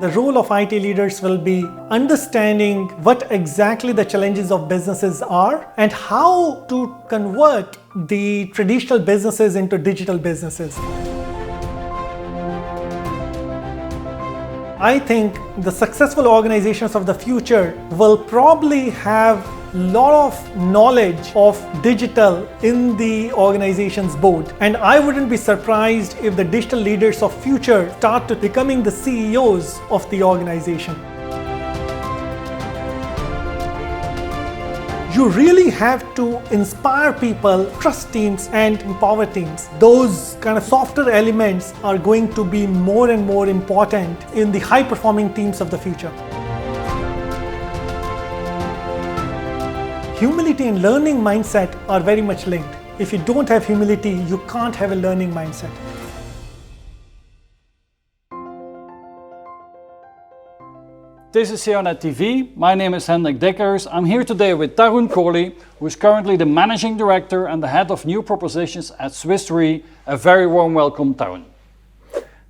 The role of IT leaders will be understanding what exactly the challenges of businesses are and how to convert the traditional businesses into digital businesses. I think the successful organizations of the future will probably have a lot of knowledge of digital in the organization's board. And I wouldn't be surprised if the digital leaders of future start to becoming the CEOs of the organization. You really have to inspire people, trust teams, and empower teams. Those kind of softer elements are going to be more and more important in the high-performing teams of the future. Humility and learning mindset are very much linked. If you don't have humility, you can't have a learning mindset. This is CIONET TV. My name is Hendrik Deckers. I'm here today with Tarun Kohli, who is currently the Managing Director and the Head of New Propositions at Swiss Re. A very warm welcome, Tarun.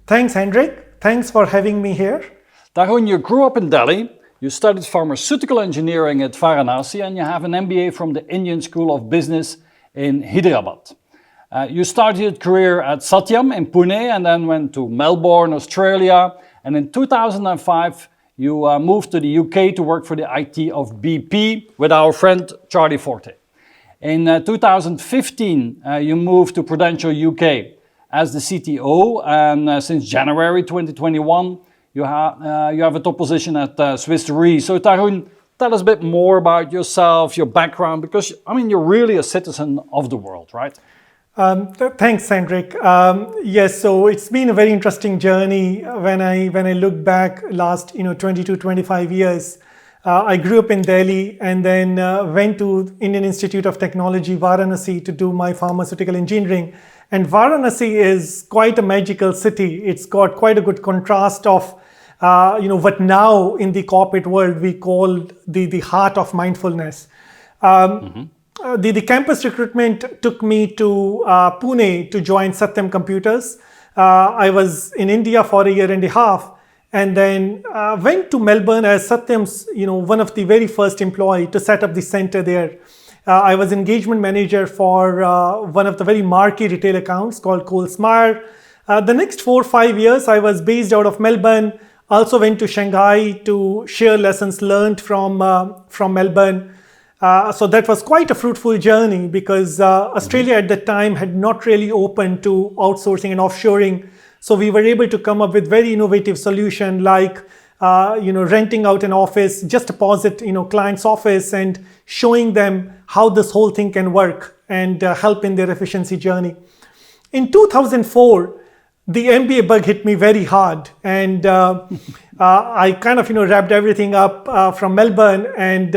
Thanks, Hendrik. Thanks for having me here. Tarun, you grew up in Delhi. You studied pharmaceutical engineering at Varanasi and you have an MBA from the Indian School of Business in Hyderabad. You started your career at Satyam in Pune and then went to Melbourne, Australia. And in 2005, you moved to the UK to work for the IT of BP with our friend Charlie Forte. In 2015, you moved to Prudential UK as the CTO, and since January 2021, you have a top position at Swiss Re. So Tarun, tell us a bit more about yourself, your background, because you're really a citizen of the world, right? Thanks, Hendrik. Yes, so it's been a very interesting journey. When I look back last 25 years, I grew up in Delhi and then went to Indian Institute of Technology, Varanasi, to do my pharmaceutical engineering. And Varanasi is quite a magical city. It's got quite a good contrast of what now in the corporate world we call the heart of mindfulness. The campus recruitment took me to Pune to join Satyam Computers. I was in India for a year and a half and then went to Melbourne as Satyam's one of the very first employee to set up the center there. I was engagement manager for one of the very marquee retail accounts called Colesmeyer. The next 4 or 5 years I was based out of Melbourne. Also went to Shanghai to share lessons learned from Melbourne. So that was quite a fruitful journey because Australia at that time had not really opened to outsourcing and offshoring. So we were able to come up with very innovative solution like renting out an office, just deposit client's office and showing them how this whole thing can work and help in their efficiency journey. In 2004, the MBA bug hit me very hard and I kind of wrapped everything up from Melbourne and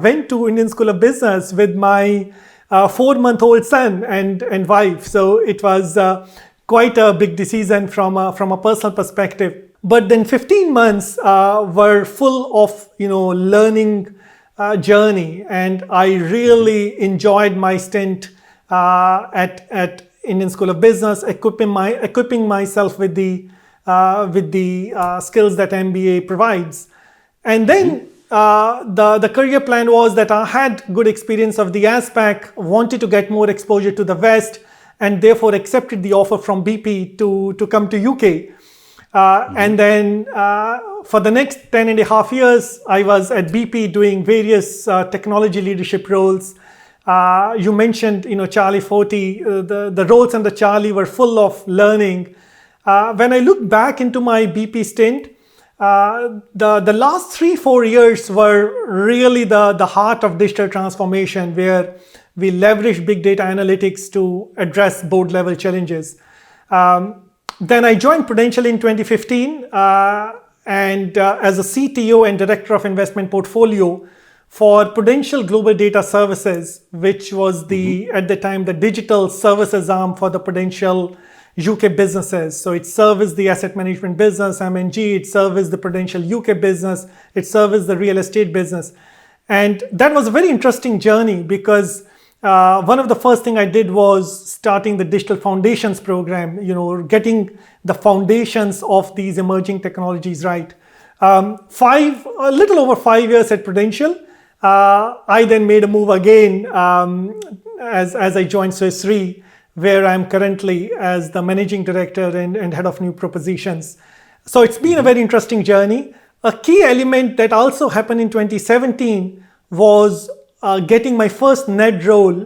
went to Indian School of Business with my 4-month-old son and wife. So it was quite a big decision from a personal perspective. But then 15 months were full of learning journey, and I really enjoyed my stint at Indian School of Business, equipping myself with the skills that MBA provides. And then the career plan was that I had good experience of the ASPAC, wanted to get more exposure to the West, and therefore accepted the offer from BP to come to UK. And then for the next 10 and a half years, I was at BP doing various technology leadership roles. You mentioned, Charlie Forte. The roles under Charlie were full of learning. When I look back into my BP stint, the last 3-4 years were really the heart of digital transformation, where we leveraged big data analytics to address board level challenges. Then I joined Prudential in 2015 and as a CTO and Director of Investment Portfolio for Prudential Global Data Services, which was at the time the digital services arm for the Prudential UK businesses. So it serviced the asset management business, M&G, it serviced the Prudential UK business, it serviced the real estate business. And that was a very interesting journey because one of the first thing I did was starting the Digital Foundations program, getting the foundations of these emerging technologies right. A little over 5 years at Prudential. I then made a move again as I joined Swiss Re, where I'm currently as the managing director and head of new propositions. So it's been a very interesting journey. A key element that also happened in 2017 was getting my first NED role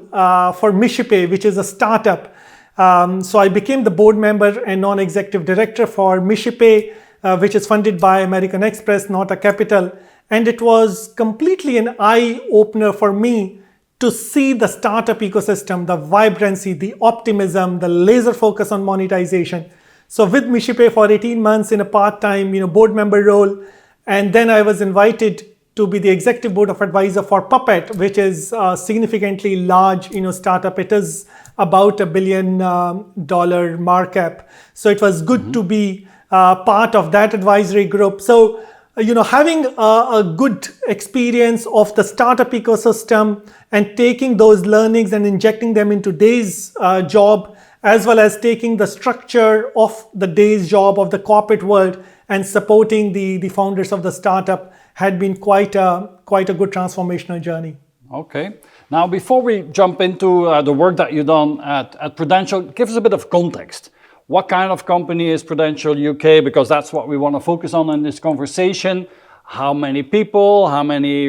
for Mishipe, which is a startup. So I became the board member and non-executive director for Mishipe, which is funded by American Express, Nota Capital. And it was completely an eye-opener for me to see the startup ecosystem, the vibrancy, the optimism, the laser focus on monetization. So with Mishipe for 18 months in a part-time board member role, and then I was invited to be the executive board of advisor for Puppet, which is a significantly large startup. It is about $1 billion markup. So it was good to be part of that advisory group. So having a good experience of the startup ecosystem and taking those learnings and injecting them into day's job, as well as taking the structure of the day's job of the corporate world and supporting the founders of the startup had been quite a good transformational journey. Okay. Now, before we jump into the work that you've done at Prudential, give us a bit of context. What kind of company is Prudential UK? Because that's what we want to focus on in this conversation. How many people? How many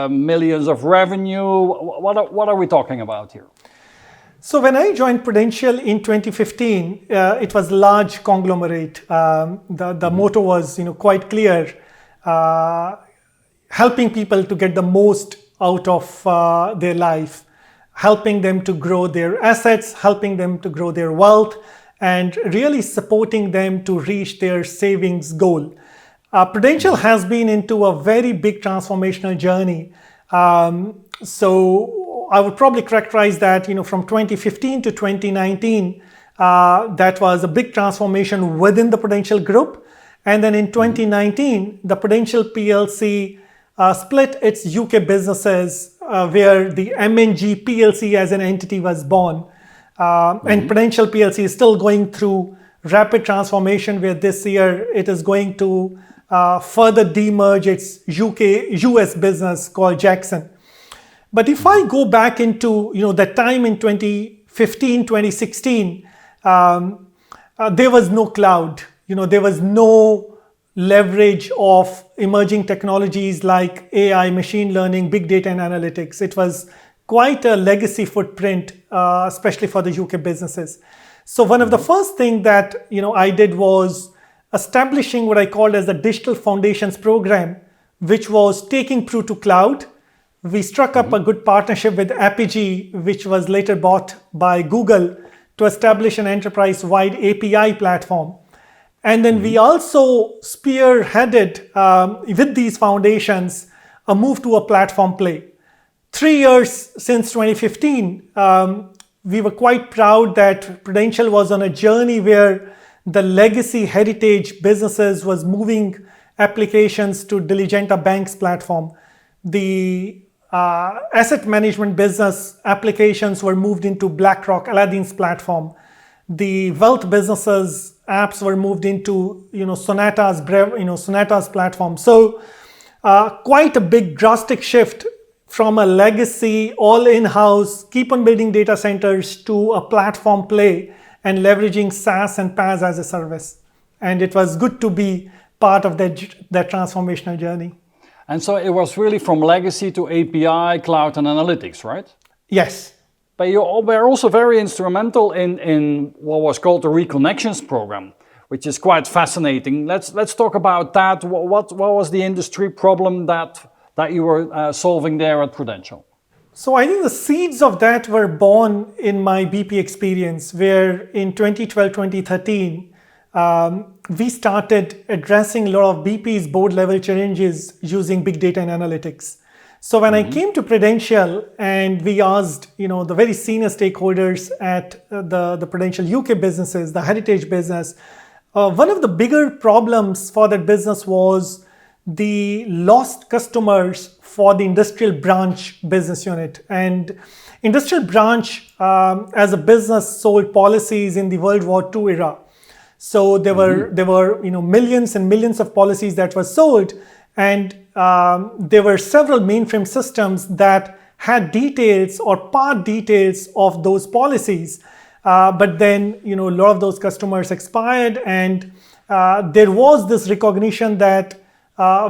millions of revenue? What are we talking about here? So when I joined Prudential in 2015, it was a large conglomerate. The motto was quite clear, helping people to get the most out of their life, helping them to grow their assets, helping them to grow their wealth, and really supporting them to reach their savings goal. Prudential has been into a very big transformational journey. So I would probably characterize that, from 2015 to 2019, that was a big transformation within the Prudential Group. And then in 2019, the Prudential PLC split its UK businesses, where the M&G PLC as an entity was born. And Prudential PLC is still going through rapid transformation, where this year it is going to further demerge its US business called Jackson. But if I go back into that time in 2015, 2016, there was no cloud. There was no leverage of emerging technologies like AI, machine learning, big data and analytics. It was quite a legacy footprint, especially for the UK businesses. So one of the first things that I did was establishing what I called as the Digital Foundations Program, which was taking Pru to cloud. We struck up a good partnership with Apigee, which was later bought by Google, to establish an enterprise-wide API platform. And then we also spearheaded with these foundations a move to a platform play. 3 years since 2015, we were quite proud that Prudential was on a journey where the legacy heritage businesses was moving applications to Diligenta Bank's platform. The asset management business applications were moved into BlackRock Aladdin's platform. The wealth businesses apps were moved into Sonata's platform. So quite a big drastic shift from a legacy all in-house, keep on building data centers, to a platform play and leveraging SaaS and PaaS as a service. And it was good to be part of that transformational journey. And so it was really from legacy to API, cloud and analytics, right? Yes. But you were also very instrumental in what was called the Reconnections Program, which is quite fascinating. Let's talk about that. What was the industry problem that you were solving there at Prudential? So I think the seeds of that were born in my BP experience, where in 2012, 2013, we started addressing a lot of BP's board level challenges using big data and analytics. So when I came to Prudential and we asked, the very senior stakeholders at the Prudential UK businesses, the heritage business, one of the bigger problems for that business was the lost customers for the industrial branch business unit. And industrial branch as a business sold policies in the World War II era. So there were millions and millions of policies that were sold, and there were several mainframe systems that had details or part details of those policies. But then a lot of those customers expired, and there was this recognition that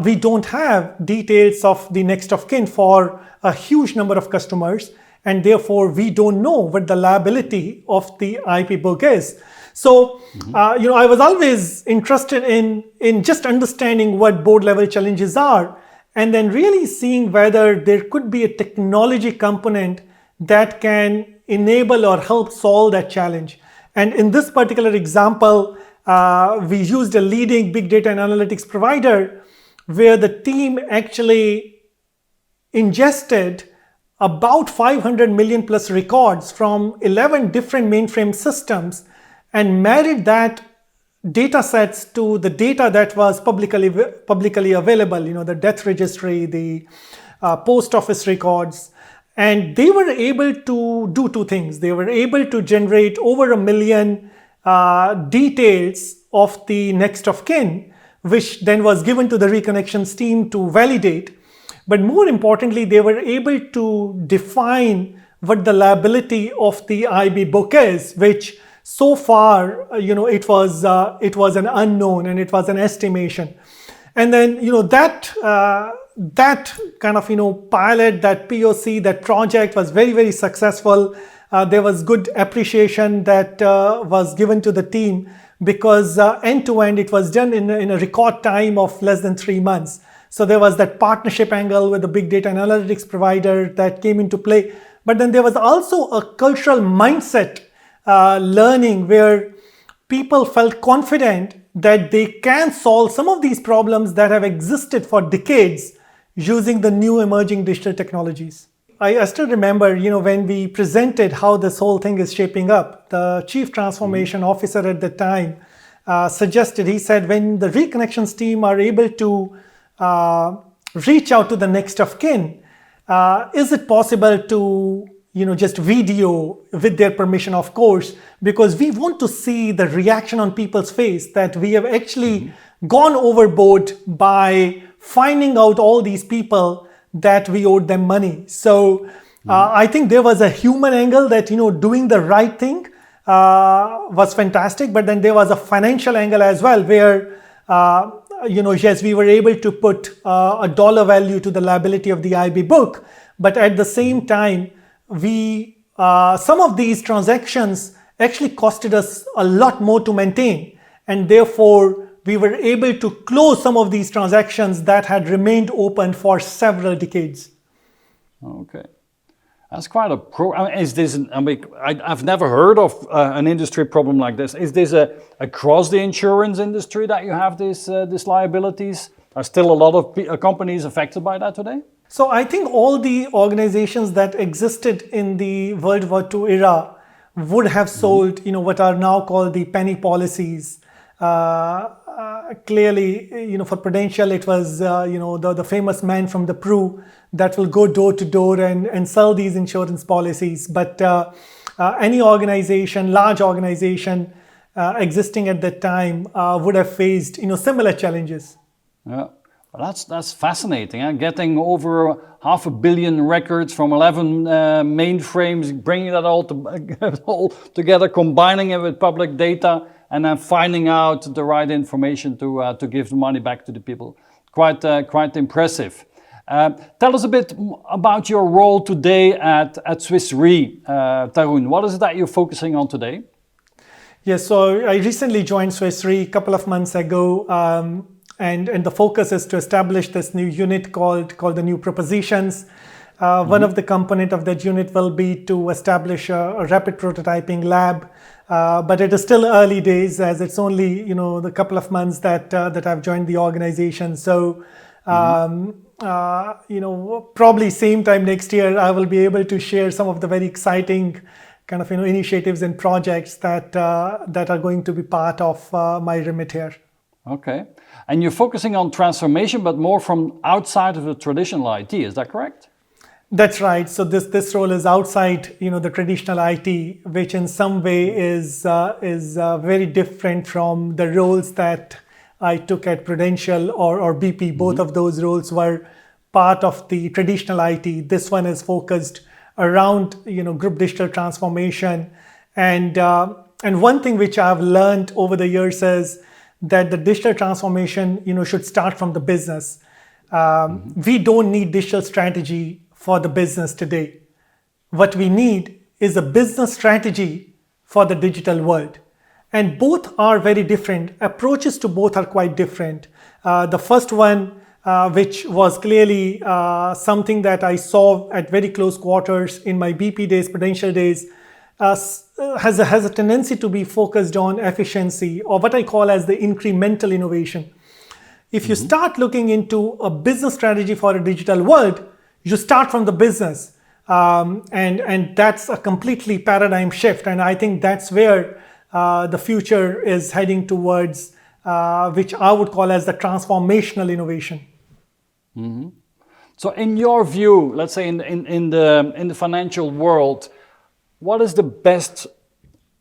we don't have details of the next of kin for a huge number of customers, and therefore we don't know what the liability of the IP book is. So, I was always interested in just understanding what board level challenges are, and then really seeing whether there could be a technology component that can enable or help solve that challenge. And in this particular example, we used a leading big data and analytics provider where the team actually ingested about 500 million plus records from 11 different mainframe systems and married that data sets to the data that was publicly available, the death registry, the post office records. And they were able to do two things. They were able to generate over 1 million details of the next of kin, which then was given to the Reconnections team to validate. But more importantly, they were able to define what the liability of the IB book is, which so far, it was an unknown and it was an estimation. And then, that kind of, pilot, that POC, that project was very, very successful. There was good appreciation that was given to the team because end to end, it was done in a record time of less than 3 months. So there was that partnership angle with the big data analytics provider that came into play. But then there was also a cultural mindset learning where people felt confident that they can solve some of these problems that have existed for decades using the new emerging digital technologies. I still remember, when we presented how this whole thing is shaping up, the chief transformation officer at the time suggested, he said, when the Reconnections team are able to reach out to the next of kin, is it possible to just video with their permission, of course, because we want to see the reaction on people's face that we have actually gone overboard by finding out all these people that we owed them money. So I think there was a human angle that, doing the right thing was fantastic, but then there was a financial angle as well where, yes, we were able to put a dollar value to the liability of the IB book, but at the same time, some of these transactions actually costed us a lot more to maintain, and therefore we were able to close some of these transactions that had remained open for several decades. Okay, that's quite a is this? I've never heard of an industry problem like this. Is this across the insurance industry that you have these liabilities? Are still a lot of companies affected by that today? So I think all the organizations that existed in the World War II era would have sold, what are now called the penny policies. Clearly, for Prudential, it was, the famous man from the Pru that will go door to door and sell these insurance policies. But any organization, large organization existing at that time would have faced, similar challenges. Yeah. Well, that's fascinating. Getting over 500 million records from 11 mainframes, bringing that all together, combining it with public data, and then finding out the right information to give the money back to the people. Quite impressive. Tell us a bit about your role today at Swiss Re, Tarun. What is it that you're focusing on today? Yes, so I recently joined Swiss Re a couple of months ago. And the focus is to establish this new unit called the New Propositions. One of the component of that unit will be to establish a rapid prototyping lab, but it is still early days as it's only the couple of months that I've joined the organization. So probably same time next year I will be able to share some of the very exciting kind of initiatives and projects that are going to be part of my remit here. Okay. And you're focusing on transformation, but more from outside of the traditional IT, is that correct? That's right. So this role is outside, the traditional IT, which in some way is very different from the roles that I took at Prudential or BP. Both of those roles were part of the traditional IT. This one is focused around group digital transformation, and one thing which I've learned over the years is that the digital transformation should start from the business. We don't need digital strategy for the business today. What we need is a business strategy for the digital world. And both are very different. Approaches to both are quite different. The first one, which was clearly something that I saw at very close quarters in my BP days, Prudential days, has a tendency to be focused on efficiency, or what I call as the incremental innovation. If you start looking into a business strategy for a digital world, you start from the business. And that's a completely paradigm shift. And I think that's where the future is heading towards, which I would call as the transformational innovation. So in your view, let's say in the financial world, what is the best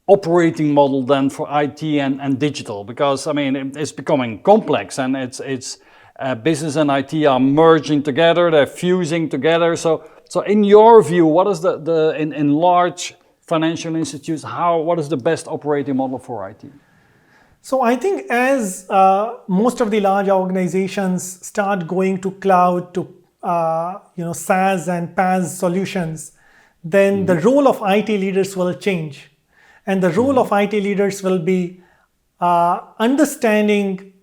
operating model then for IT and digital? Because I mean, it's becoming complex, and it's business and IT are merging together, they're fusing together. So in your view, what is in large financial institutes, what is the best operating model for IT? So I think as most of the large organizations start going to cloud, to SaaS and PaaS solutions, then the role of IT leaders will change. And the role of IT leaders will be understanding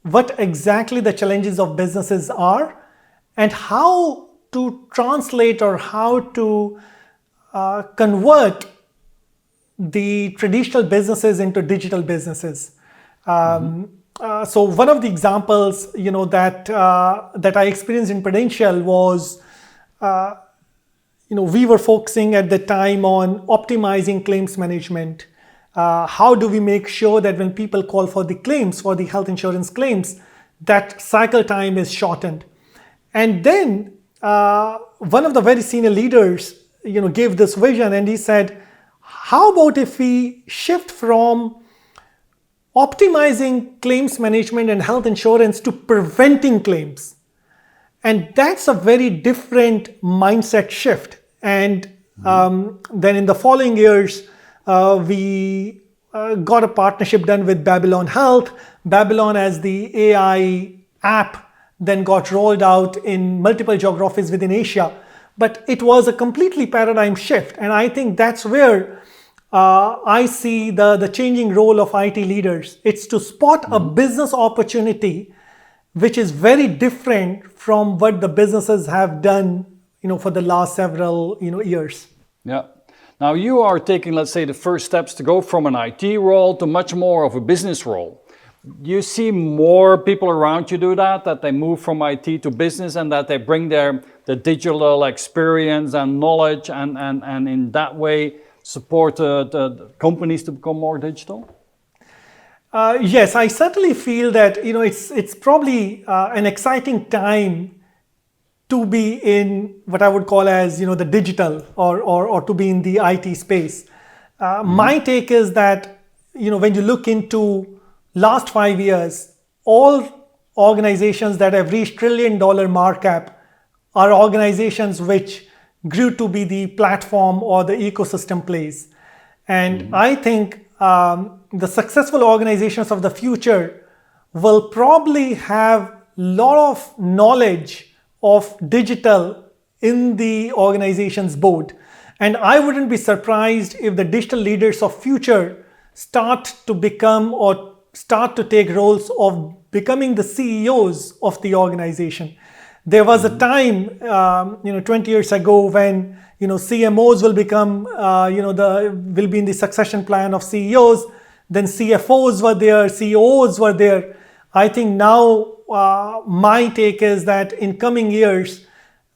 what exactly the challenges of businesses are and how to translate or how to convert the traditional businesses into digital businesses. So one of the examples, that I experienced in Prudential was, we were focusing at the time on optimizing claims management. How do we make sure that when people call for the claims, for the health insurance claims, that cycle time is shortened? And then one of the very senior leaders, gave this vision, and he said, how about if we shift from optimizing claims management and health insurance to preventing claims? And that's a very different mindset shift. And then in the following years, we got a partnership done with Babylon Health. Babylon, as the AI app, then got rolled out in multiple geographies within Asia. But it was a completely paradigm shift. And I think that's where I see the changing role of IT leaders. It's to spot a business opportunity which is very different from what the businesses have done, for the last several, years. Yeah. Now you are taking, let's say, the first steps to go from an IT role to much more of a business role. You see more people around you do that they move from IT to business, and that they bring the digital experience and knowledge, and in that way support the companies to become more digital? Yes, I certainly feel that it's probably an exciting time to be in what I would call as the digital or to be in the IT space. My take is that when you look into last 5 years, all organizations that have reached $1 trillion markup are organizations which grew to be the platform or the ecosystem plays. And I think the successful organizations of the future will probably have a lot of knowledge of digital in the organization's board. And I wouldn't be surprised if the digital leaders of future start to become or start to take roles of becoming the CEOs of the organization. There was a time, 20 years ago when, CMOs will become, will be in the succession plan of CEOs. Then CFOs were there, CEOs were there. I think now my take is that in coming years,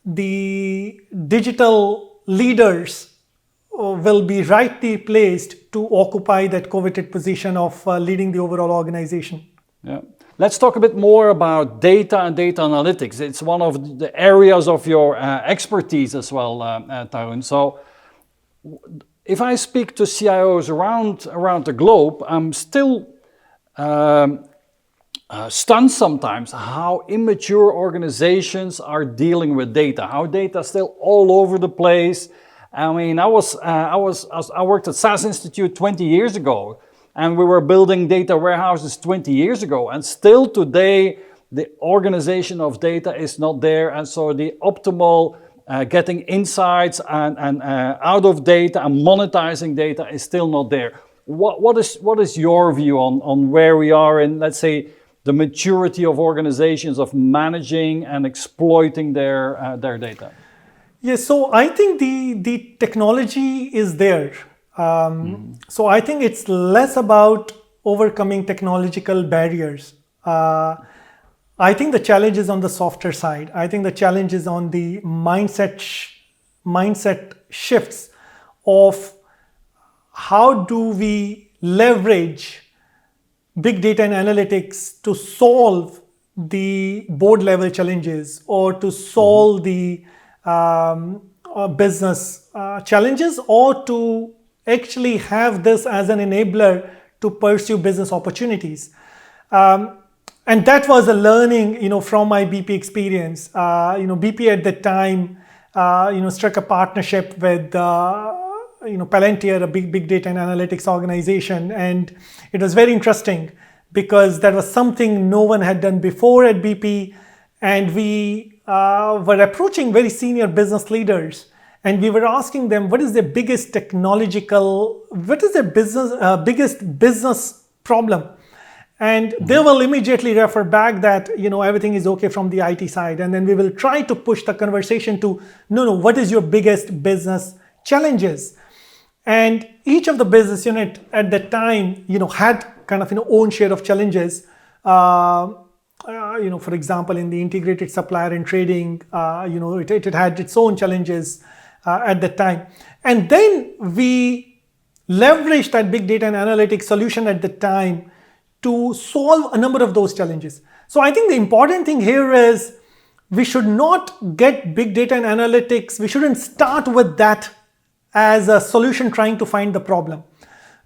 the digital leaders will be rightly placed to occupy that coveted position of leading the overall organization. Yeah. Let's talk a bit more about data and data analytics. It's one of the areas of your expertise as well, Tarun. So if I speak to CIOs around the globe, I'm still stunned sometimes how immature organizations are dealing with data, how data is still all over the place. I mean, I worked at SAS Institute 20 years ago, and we were building data warehouses 20 years ago, and still today the organization of data is not there, and so the optimal getting insights and out of data and monetizing data is still not there. What is your view on where we are in, let's say, the maturity of organizations of managing and exploiting their data? Yes, so I think the technology is there. So I think it's less about overcoming technological barriers. I think the challenge is on the softer side. I think the challenge is on the mindset shifts of how do we leverage big data and analytics to solve the board level challenges or to solve the business challenges, or to actually have this as an enabler to pursue business opportunities. And that was a learning, from my BP experience. BP at the time, struck a partnership with, Palantir, a big data and analytics organization. And it was very interesting because that was something no one had done before at BP. And we were approaching very senior business leaders. And we were asking them, what is their biggest biggest business problem? And they will immediately refer back that, everything is okay from the IT side. And then we will try to push the conversation to, no, what is your biggest business challenges? And each of the business unit at that time, had kind of, own share of challenges. For example, in the integrated supplier and trading, it had its own challenges at that time. And then we leveraged that big data and analytics solution at the time to solve a number of those challenges. So I think the important thing here is we should not get big data and analytics. We shouldn't start with that as a solution trying to find the problem,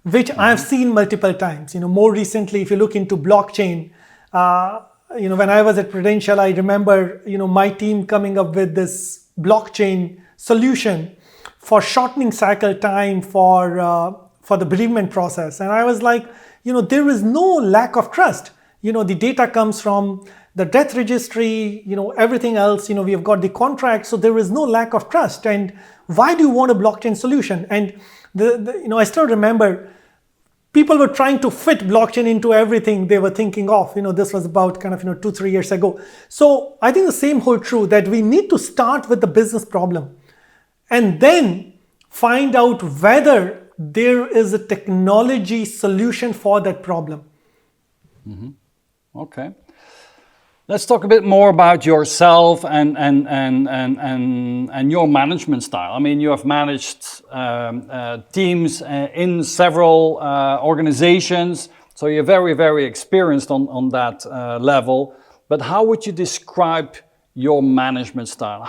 which I've seen multiple times. More recently, if you look into blockchain, when I was at Prudential, I remember, my team coming up with this blockchain solution for shortening cycle time for the bereavement process. And I was like, there is no lack of trust. The data comes from the death registry, everything else, we have got the contract. So there is no lack of trust. And why do you want a blockchain solution? And I still remember people were trying to fit blockchain into everything they were thinking of. This was about kind of 2-3 years ago. So I think the same holds true, that we need to start with the business problem and then find out whether there is a technology solution for that problem. Okay. Let's talk a bit more about yourself and your management style. I mean, you have managed teams in several organizations, so you're very, very experienced on that level. But how would you describe your management style?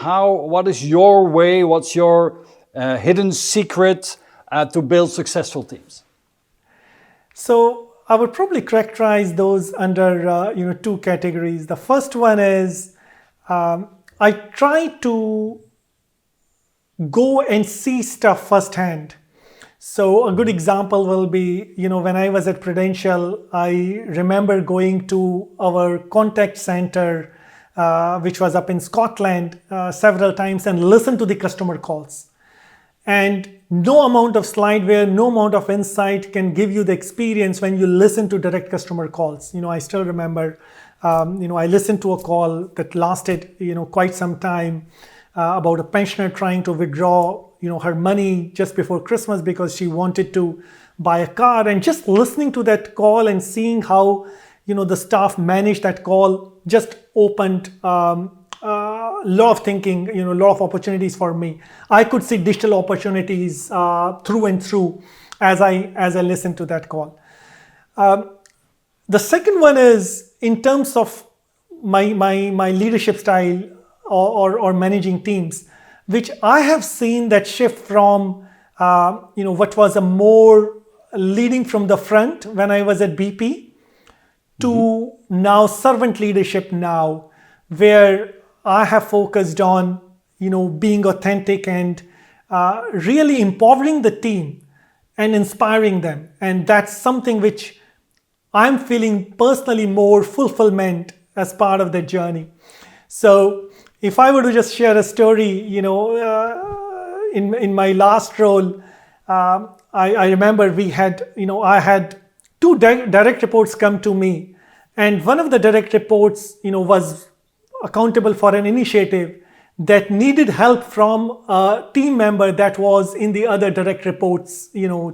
What is your way? What's your hidden secret to build successful teams? So I would probably characterize those under two categories. The first one is I try to go and see stuff firsthand. So a good example will be, when I was at Prudential, I remember going to our contact center, which was up in Scotland, several times and listen to the customer calls. And no amount of slideware, no amount of insight can give you the experience when you listen to direct customer calls. I still remember, I listened to a call that lasted, quite some time about a pensioner trying to withdraw, her money just before Christmas because she wanted to buy a car. And just listening to that call and seeing how, the staff managed that call just opened a lot of thinking, a lot of opportunities for me. I could see digital opportunities through and through as I listened to that call. The second one is in terms of my leadership style or managing teams, which I have seen that shift from what was a more leading from the front when I was at BP to now servant leadership now, where I have focused on being authentic and really empowering the team and inspiring them. And that's something which I'm feeling personally more fulfillment as part of that journey. So if I were to just share a story, in my last role, I remember I had two direct reports come to me, and one of the direct reports, was accountable for an initiative that needed help from a team member that was in the other direct reports,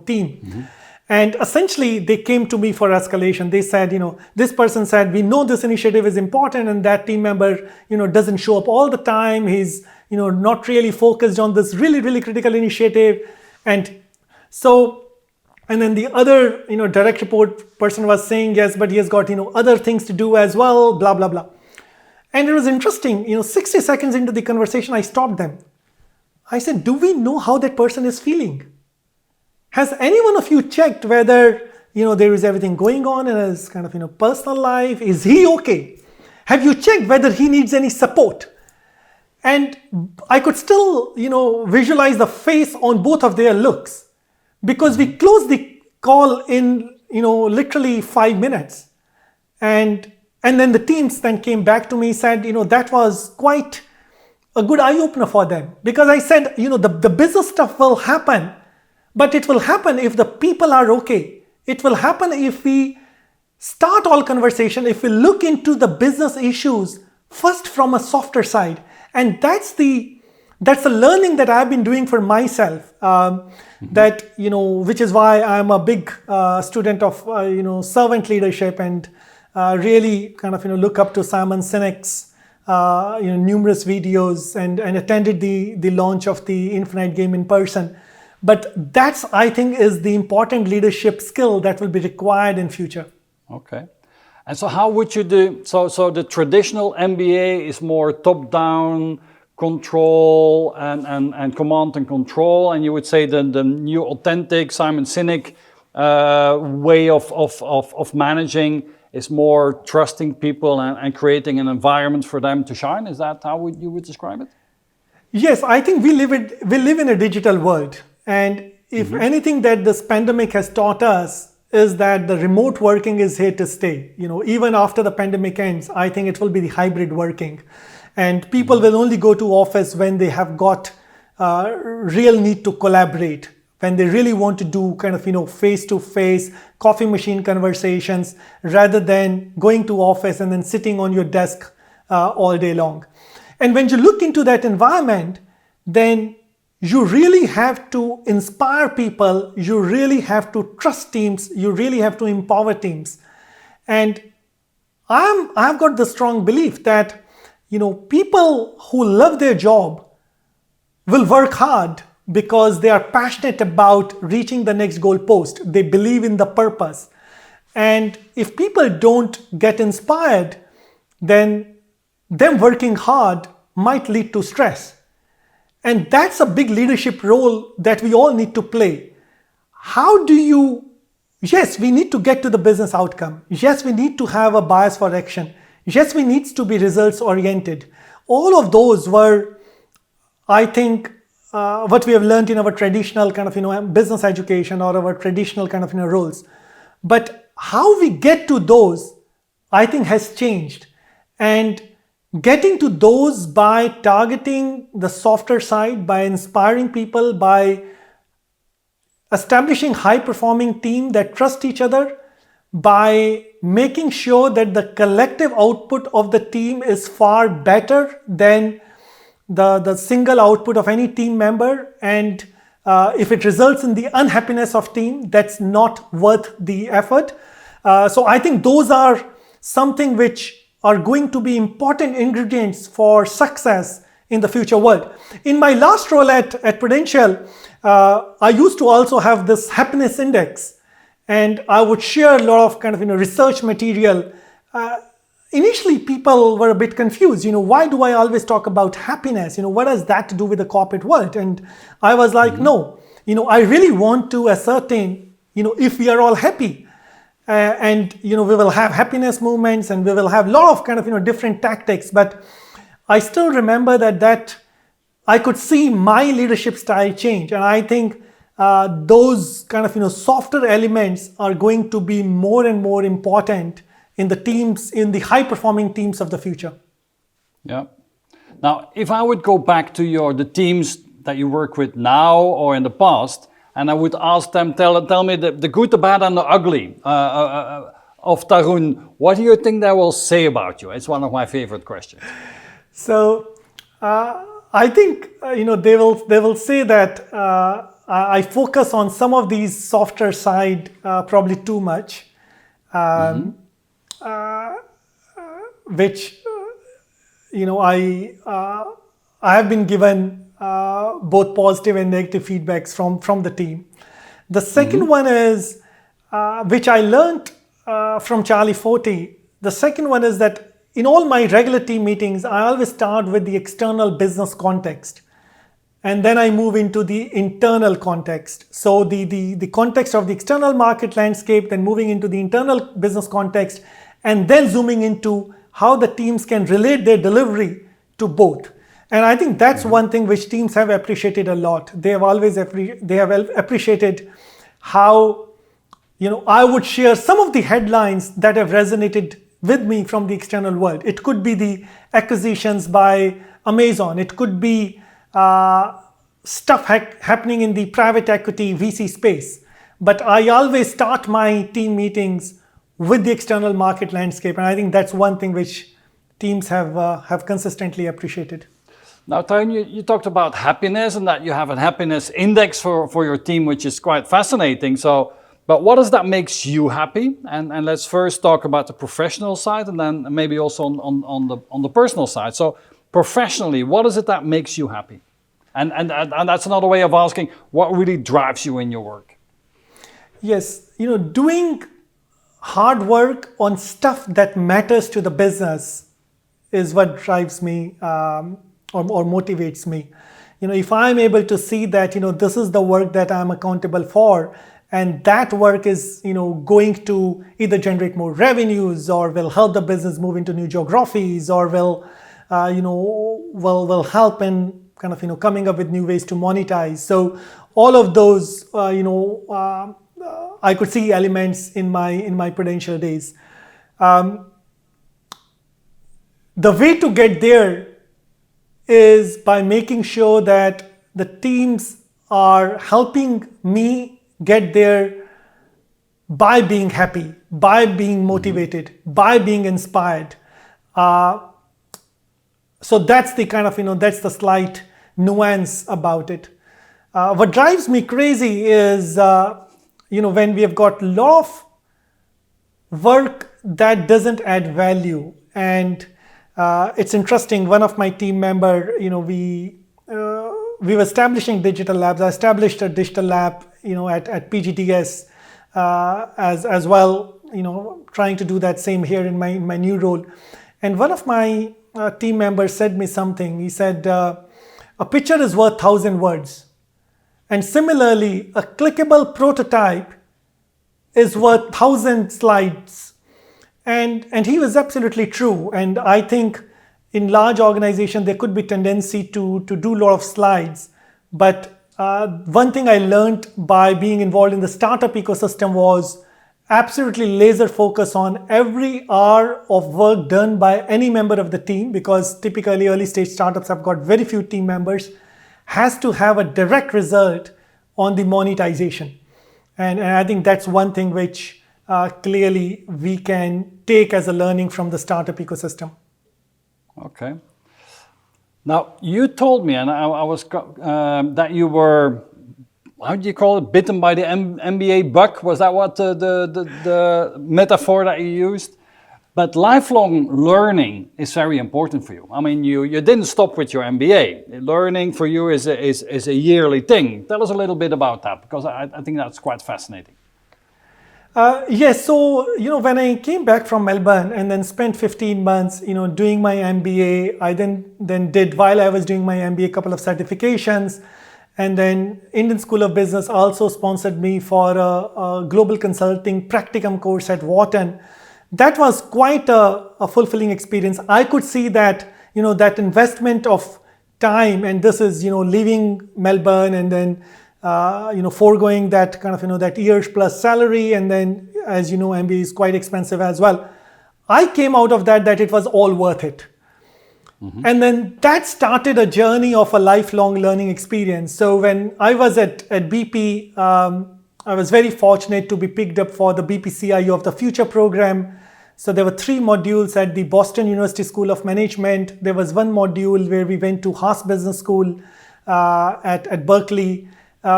team. And essentially, they came to me for escalation. They said, this person said, we know this initiative is important, and that team member, doesn't show up all the time. He's, not really focused on this really, really critical initiative. And then the other, direct report person was saying, yes, but he has got, other things to do as well, blah, blah, blah. And it was interesting, 60 seconds into the conversation, I stopped them. I said, do we know how that person is feeling? Has any one of you checked whether, there is everything going on in his kind of, personal life? Is he okay? Have you checked whether he needs any support? And I could still, visualize the face on both of their looks, because we closed the call in, literally 5 minutes. And then the teams then came back to me, said, that was quite a good eye-opener for them. Because I said, the business stuff will happen, but it will happen if the people are okay. It will happen if we start all conversation, if we look into the business issues first from a softer side. And that's the learning that I've been doing for myself, which is why I'm a big student of, servant leadership, and really kind of, look up to Simon Sinek's, numerous videos and attended the launch of the Infinite Game in person. But that's, I think, is the important leadership skill that will be required in future. Okay. And so how would you do, so the traditional MBA is more top-down control and command and control, and you would say the new authentic Simon Sinek way of managing is more trusting people and creating an environment for them to shine. Is that how you would describe it? Yes, I think we live in a digital world. And if anything that this pandemic has taught us is that the remote working is here to stay. Even after the pandemic ends, I think it will be the hybrid working. And people will only go to office when they have got real need to collaborate, when they really want to do kind of, face-to-face coffee machine conversations, rather than going to office and then sitting on your desk all day long. And when you look into that environment, then you really have to inspire people, you really have to trust teams, you really have to empower teams. And I've got the strong belief that, people who love their job will work hard because they are passionate about reaching the next goal post. They believe in the purpose. And if people don't get inspired, then them working hard might lead to stress. And that's a big leadership role that we all need to play. Yes, we need to get to the business outcome. Yes, we need to have a bias for action. Yes, we need to be results oriented. All of those were, I think, what we have learned in our traditional kind of, business education or our traditional kind of, roles. But how we get to those, I think, has changed. And getting to those by targeting the softer side, by inspiring people, by establishing high-performing team that trust each other, by making sure that the collective output of the team is far better than the single output of any team member. And if it results in the unhappiness of team, that's not worth the effort. So I think those are something which are going to be important ingredients for success in the future world. In my last role at Prudential, I used to also have this happiness index. and I would share a lot of kind of research material. Initially, people were a bit confused. Why do I always talk about happiness? What has that to do with the corporate world? And I was like, no, I really want to ascertain, if we are all happy. And we will have happiness movements, and we will have a lot of kind of different tactics. But I still remember that I could see my leadership style change, and I think those kind of softer elements are going to be more and more important in the teams, in the high performing teams of the future. Yeah. Now, if I would go back to the teams that you work with now or in the past, and I would ask them, tell me the good, the bad, and the ugly of Tarun, what do you think they will say about you? It's one of my favorite questions. So I think they will say that I focus on some of these softer side probably too much, which I have been given both positive and negative feedbacks from the team. The second one is, which I learned from Charlie Forte. The second one is that in all my regular team meetings, I always start with the external business context, and then I move into the internal context. So the context of the external market landscape, then moving into the internal business context, and then zooming into how the teams can relate their delivery to both. And I think that's one thing which teams have appreciated a lot. They have always appreciated how I would share some of the headlines that have resonated with me from the external world. It could be the acquisitions by Amazon. It could be stuff happening in the private equity VC space. But I always start my team meetings with the external market landscape. And I think that's one thing which teams have consistently appreciated. Now, Tarun, you talked about happiness and that you have a happiness index for your team, which is quite fascinating. But what is that makes you happy? And let's first talk about the professional side, and then maybe also on the personal side. So professionally, what is it that makes you happy? And that's another way of asking, what really drives you in your work? Yes, doing hard work on stuff that matters to the business is what drives me or motivates me. If I'm able to see that, this is the work that I'm accountable for, and that work is, going to either generate more revenues or will help the business move into new geographies or will help in kind of, coming up with new ways to monetize. So all of those, I could see elements in my Prudential days. The way to get there is by making sure that the teams are helping me get there by being happy, by being motivated, by being inspired. So that's the kind of, that's the slight nuance about it. What drives me crazy is, when we have got a lot of work that doesn't add value. And it's interesting, one of my team member, we were establishing digital labs. I established a digital lab, at PGDS as well, trying to do that same here in my new role. And one of my team members said me something. He said, a picture is worth 1,000 words. And similarly, a clickable prototype is worth 1,000 slides. And he was absolutely true. And I think in large organizations, there could be tendency to do a lot of slides. But one thing I learned by being involved in the startup ecosystem was absolutely laser focus on every hour of work done by any member of the team, because typically early stage startups have got very few team members, has to have a direct result on the monetization. And I think that's one thing which clearly we can take as a learning from the startup ecosystem. Okay. Now, you told me, and I was that you were, how do you call it, bitten by the MBA bug? Was that what the metaphor that you used? But lifelong learning is very important for you. I mean, you didn't stop with your MBA. Learning for you is a yearly thing. Tell us a little bit about that, because I think that's quite fascinating. Yes, so when I came back from Melbourne and then spent 15 months, doing my MBA, I then did, while I was doing my MBA, a couple of certifications, and then Indian School of Business also sponsored me for a global consulting practicum course at Wharton. That was quite a fulfilling experience. I could see that that investment of time, and this is leaving Melbourne and then foregoing that kind of, that years plus salary. And then, as you know, MBA is quite expensive as well. I came out of that it was all worth it. Mm-hmm. And then that started a journey of a lifelong learning experience. So when I was at BP, I was very fortunate to be picked up for the BP CIO of the Future program. So there were 3 modules at the Boston University School of Management. There was one module where we went to Haas Business School at Berkeley.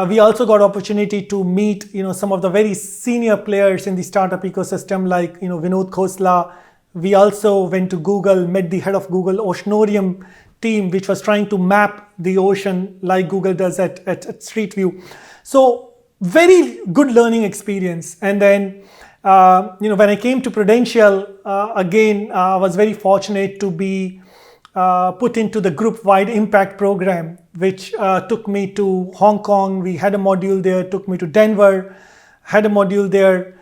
We also got opportunity to meet, some of the very senior players in the startup ecosystem, like, Vinod Khosla. We also went to Google, met the head of Google Oceanarium team, which was trying to map the ocean like Google does at Street View. So very good learning experience. And then, when I came to Prudential, again, I was very fortunate to be put into the group-wide impact program, which took me to Hong Kong. We had a module there, took me to Denver, had a module there.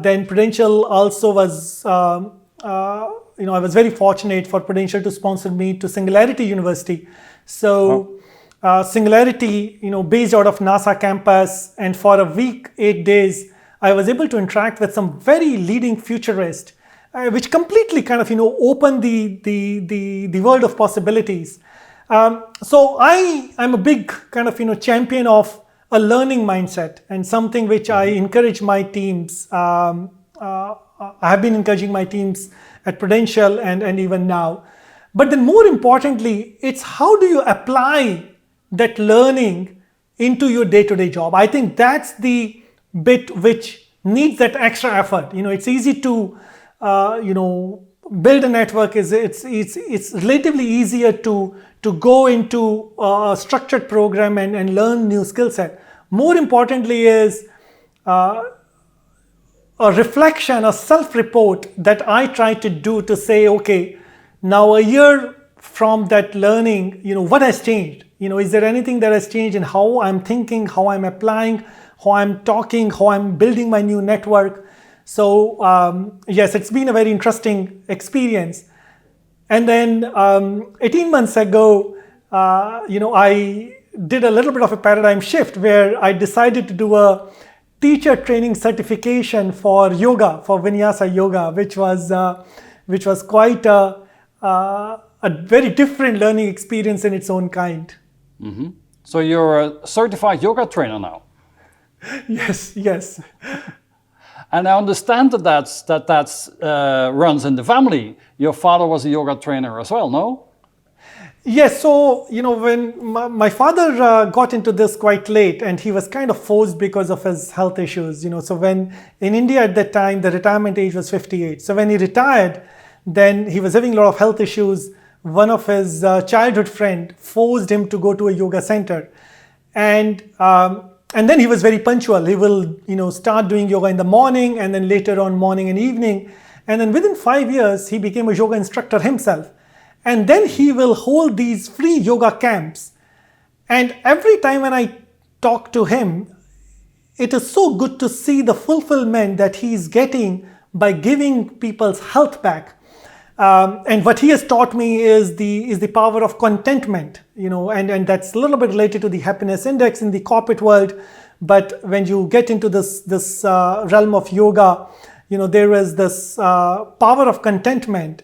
Then Prudential also was, I was very fortunate for Prudential to sponsor me to Singularity University. So Singularity, based out of NASA campus, and for a week, 8 days, I was able to interact with some very leading futurists, which completely kind of, opened the world of possibilities. So I'm a big kind of, champion of a learning mindset, and something which I encourage my teams. I have been encouraging my teams at Prudential and even now. But then more importantly, it's how do you apply that learning into your day-to-day job? I think that's the bit which needs that extra effort. It's easy to build a network. It's relatively easier to go into a structured program and learn new skill set. More importantly is a reflection, a self-report that I try to do to say, okay, now a year from that learning, what has changed? Is there anything that has changed in how I'm thinking, how I'm applying, how I'm talking, how I'm building my new network? So yes, it's been a very interesting experience. And then 18 months ago, I did a little bit of a paradigm shift where I decided to do a teacher training certification for yoga, for Vinyasa yoga, which was quite a very different learning experience in its own kind. Mm-hmm. So you're a certified yoga trainer now? Yes. And I understand that runs in the family. Your father was a yoga trainer as well, no? Yes, so when my father got into this quite late, and he was kind of forced because of his health issues. So when in India at that time, the retirement age was 58. So when he retired, then he was having a lot of health issues. One of his childhood friend forced him to go to a yoga center, and then he was very punctual. He will start doing yoga in the morning, and then later on morning and evening, and then within 5 years he became a yoga instructor himself. And then he will hold these free yoga camps. And every time when I talk to him, it is so good to see the fulfillment that he is getting by giving people's health back. And what he has taught me is the power of contentment, and that's a little bit related to the happiness index in the corporate world. But when you get into this realm of yoga, there is this power of contentment.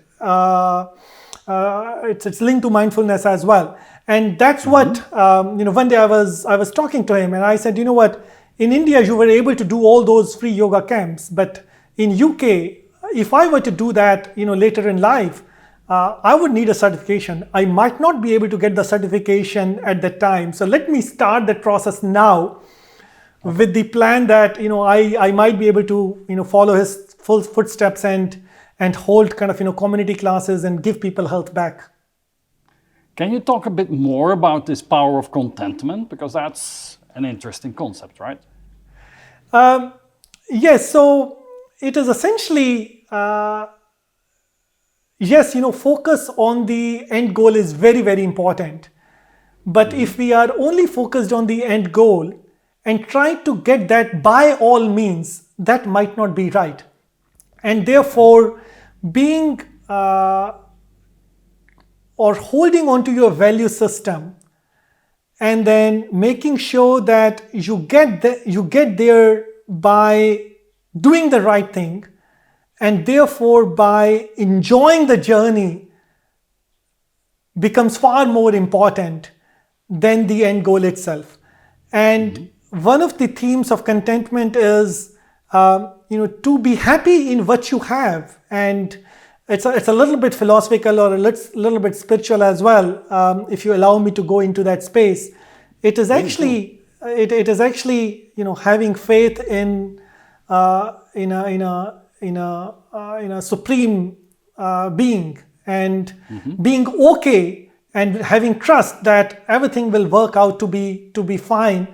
It's linked to mindfulness as well, and that's what one day I was talking to him, and I said, what, in India you were able to do all those free yoga camps, but in UK, if I were to do that later in life, I would need a certification. I might not be able to get the certification at that time, so let me start that process now with the plan that I might be able to follow his full footsteps and hold kind of community classes and give people health back. Can you talk a bit more about this power of contentment? Because that's an interesting concept, right? Yes, so it is essentially, yes, focus on the end goal is very, very important. But if we are only focused on the end goal and try to get that by all means, that might not be right. And therefore, being or holding on to your value system and then making sure that you get there by doing the right thing, and therefore by enjoying the journey becomes far more important than the end goal itself. And one of the themes of contentment is to be happy in what you have. And it's a little bit philosophical or a little bit spiritual as well, if you allow me to go into that space. It is actually having faith in a supreme being, and being okay and having trust that everything will work out to be fine,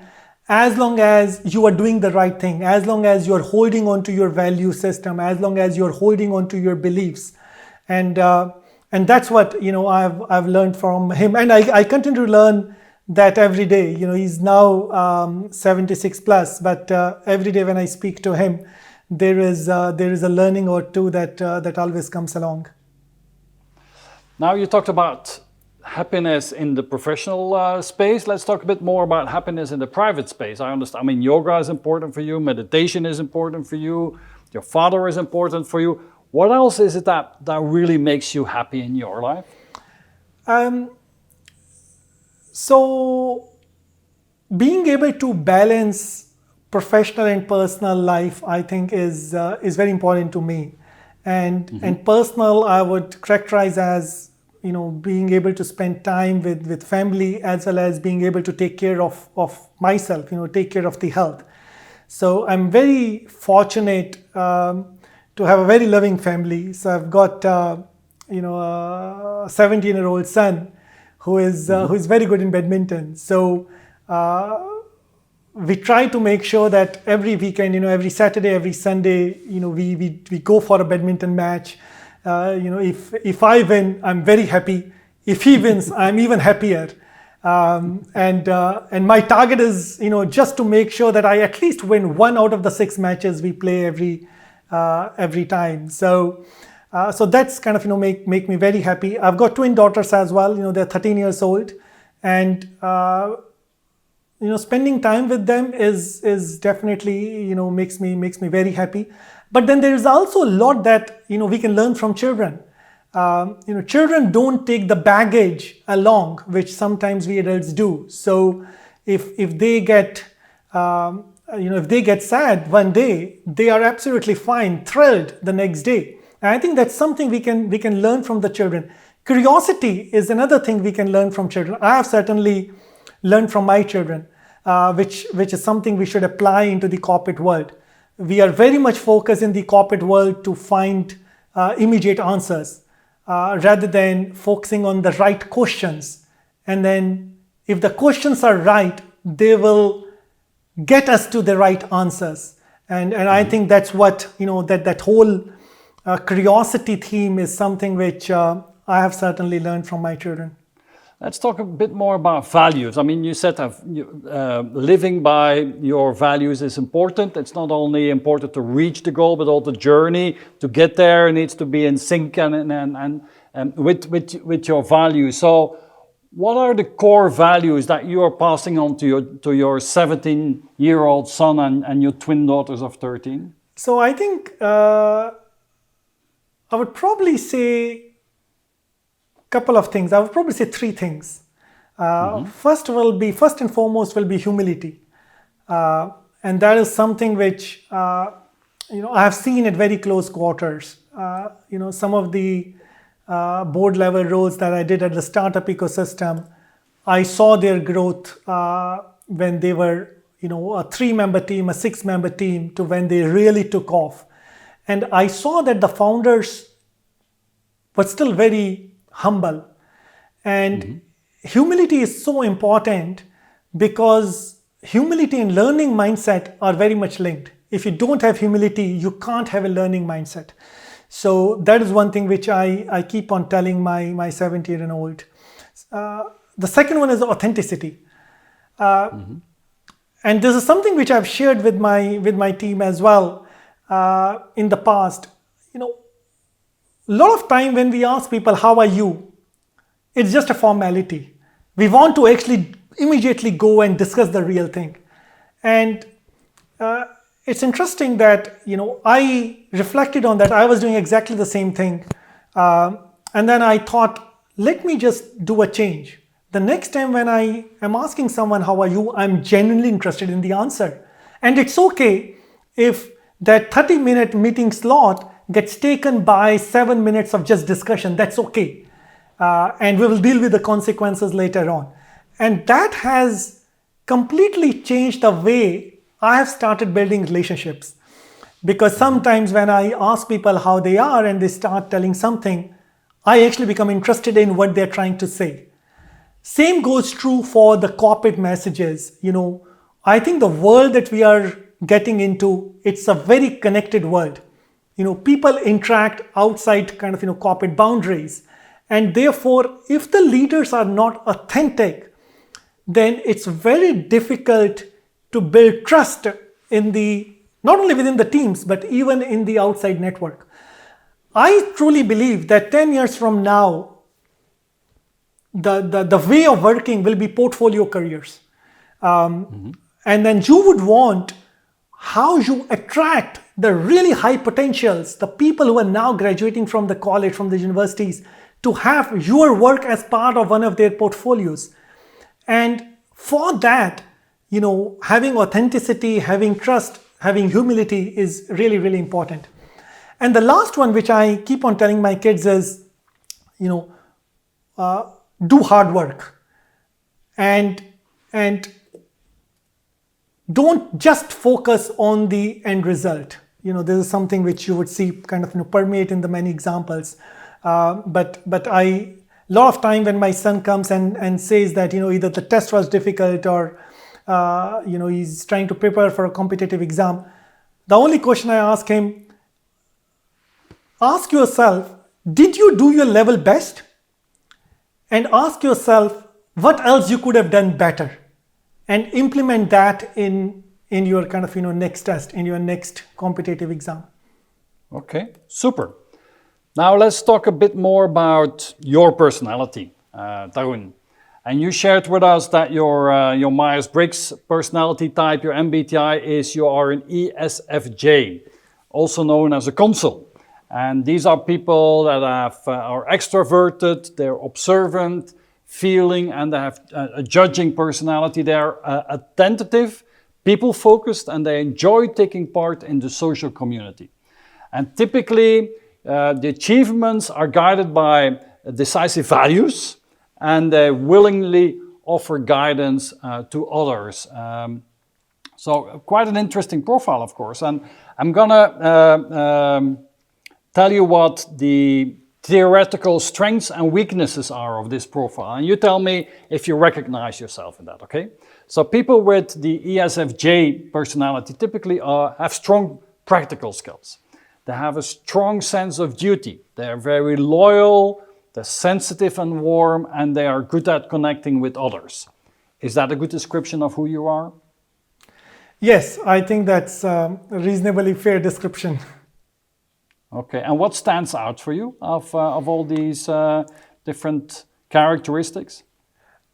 as long as you are doing the right thing, as long as you're holding on to your value system, as long as you're holding on to your beliefs. And that's what I've learned from him, and I continue to learn that every day. He's now 76 plus, but every day when I speak to him, there is a learning or two that always comes along. Now you talked about happiness in the professional space. Let's talk a bit more about happiness in the private space. I understand. I mean, yoga is important for you. Meditation is important for you. Your father is important for you. What else is it that really makes you happy in your life? So being able to balance professional and personal life, I think, is very important to me. And personal, I would characterize as being able to spend time with family, as well as being able to take care of myself, take care of the health. So I'm very fortunate to have a very loving family. So I've got a 17-year-old son who is very good in badminton. So we try to make sure that every weekend, every Saturday, every Sunday, we go for a badminton match. If I win, I'm very happy. If he wins, I'm even happier. And my target is, just to make sure that I at least win 1 out of the 6 matches we play every time. So that's kind of make me very happy. I've got twin daughters as well. They're 13 years old, and spending time with them is definitely makes me very happy. But then there is also a lot that we can learn from children. Children don't take the baggage along, which sometimes we adults do. So if they get if they get sad one day, they are absolutely fine, thrilled the next day. And I think that's something we can learn from the children. Curiosity is another thing we can learn from children. I have certainly learned from my children, which is something we should apply into the corporate world. We are very much focused in the corporate world to find immediate answers, rather than focusing on the right questions. And then if the questions are right, they will get us to the right answers. And I think that's what, that whole curiosity theme is something which I have certainly learned from my children. Let's talk a bit more about values. I mean, you said living by your values is important. It's not only important to reach the goal, but all the journey to get there needs to be in sync and with your values. So what are the core values that you are passing on to your 17-year-old son and your twin daughters of 13? So I think I would probably say couple of things. I would probably say 3 things. First and foremost will be humility, and that is something which I have seen at very close quarters. Some of the board level roles that I did at the startup ecosystem, I saw their growth when they were a 3-member team, a 6-member team, to when they really took off, and I saw that the founders were still very humble. And humility is so important, because humility and learning mindset are very much linked. if you don't have humility, you can't have a learning mindset. So that is one thing which I keep on telling my 17-year-old. The second one is authenticity. And this is something which I've shared with my team as well in the past. A lot of time when we ask people, how are you? It's just a formality. We want to actually immediately go and discuss the real thing. And it's interesting that, I reflected on that. I was doing exactly the same thing. And then I thought, let me just do a change. The next time when I am asking someone, how are you? I'm genuinely interested in the answer. And it's okay if that 30-minute meeting slot gets taken by 7 minutes of just discussion. That's okay. And we will deal with the consequences later on. And that has completely changed the way I have started building relationships. Because sometimes when I ask people how they are and they start telling something, I actually become interested in what they're trying to say. Same goes true for the corporate messages. I think the world that we are getting into, it's a very connected world. People interact outside kind of, corporate boundaries. And therefore, if the leaders are not authentic, then it's very difficult to build trust not only within the teams, but even in the outside network. I truly believe that 10 years from now, the way of working will be portfolio careers. And then you would want how you attract the really high potentials, the people who are now graduating from the college, from the universities, to have your work as part of one of their portfolios. And for that, having authenticity, having trust, having humility is really, really important. And the last one, which I keep on telling my kids is, do hard work and don't just focus on the end result. This is something which you would see kind of permeate in the many examples. But a lot of time when my son comes and says that, either the test was difficult or, he's trying to prepare for a competitive exam, the only question I ask him, ask yourself, did you do your level best? And ask yourself what else you could have done better, and implement that in your kind of next test, in your next competitive exam. Okay, super. Now let's talk a bit more about your personality, Tarun. And you shared with us that your Myers-Briggs personality type, your MBTI, is you are an ESFJ, also known as a consul. And these are people that are extroverted, they're observant, feeling, and they have a judging personality. They're attentive, people-focused, and they enjoy taking part in the social community. And typically, the achievements are guided by decisive values, and they willingly offer guidance to others. So quite an interesting profile, of course. And I'm gonna tell you what the theoretical strengths and weaknesses are of this profile. And you tell me if you recognize yourself in that, okay? So people with the ESFJ personality typically have strong practical skills. They have a strong sense of duty. They are very loyal, they're sensitive and warm, and they are good at connecting with others. Is that a good description of who you are? Yes, I think that's a reasonably fair description. Okay, and what stands out for you of all these different characteristics?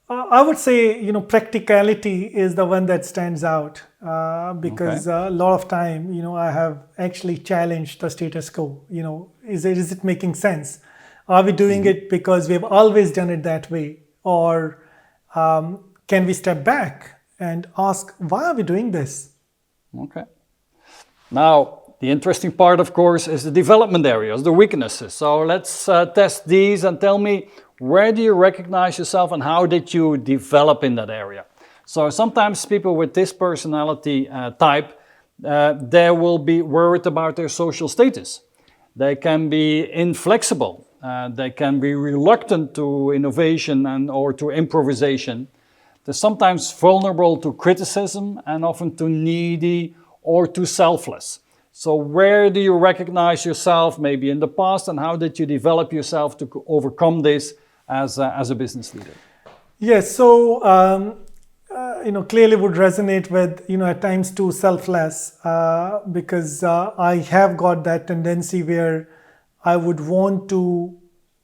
I would say, practicality is the one that stands out because a lot of time, I have actually challenged the status quo. Is it making sense? Are we doing it because we have always done it that way? Or can we step back and ask, why are we doing this? Okay. Now, the interesting part, of course, is the development areas, the weaknesses. So let's test these and tell me, where do you recognize yourself and how did you develop in that area? So sometimes people with this personality type, they will be worried about their social status. They can be inflexible. They can be reluctant to innovation or to improvisation. They're sometimes vulnerable to criticism and often to needy or too selfless. So where do you recognize yourself maybe in the past, and how did you develop yourself to overcome this as a business leader? Yes, so clearly would resonate with at times too selfless, because I have got that tendency where I would want to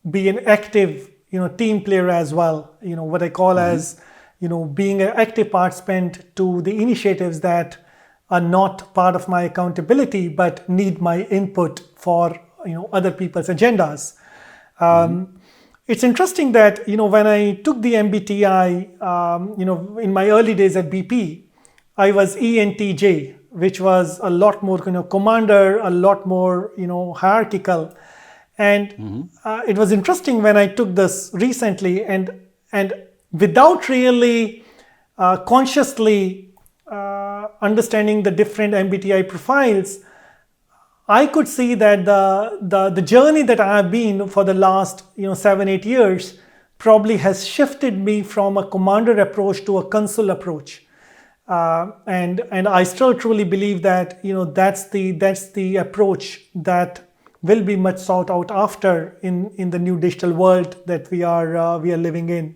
be an active team player as well. What I call as being an active participant to the initiatives that are not part of my accountability but need my input for other people's agendas. It's interesting that when I took the MBTI, in my early days at BP, I was ENTJ, which was a lot more commander, a lot more hierarchical, and it was interesting when I took this recently, and without really consciously understanding the different MBTI profiles, I could see that the journey that I have been for the last 7-8 years probably has shifted me from a commander approach to a consul approach, and I still truly believe that that's the approach that will be much sought out after in the new digital world that we are living in.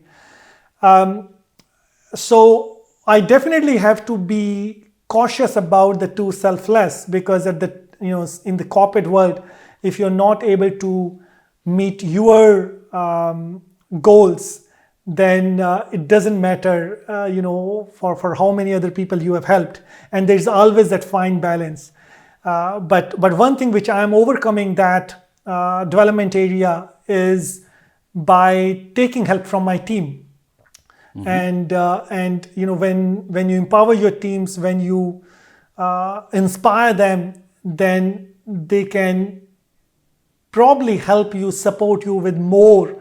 So I definitely have to be cautious about the too selfless, because at the in the corporate world, if you're not able to meet your goals, then it doesn't matter for how many other people you have helped, and there's always that fine balance. But one thing which I am overcoming that development area is by taking help from my team. And when you empower your teams, when you inspire them, then they can probably help you, support you with more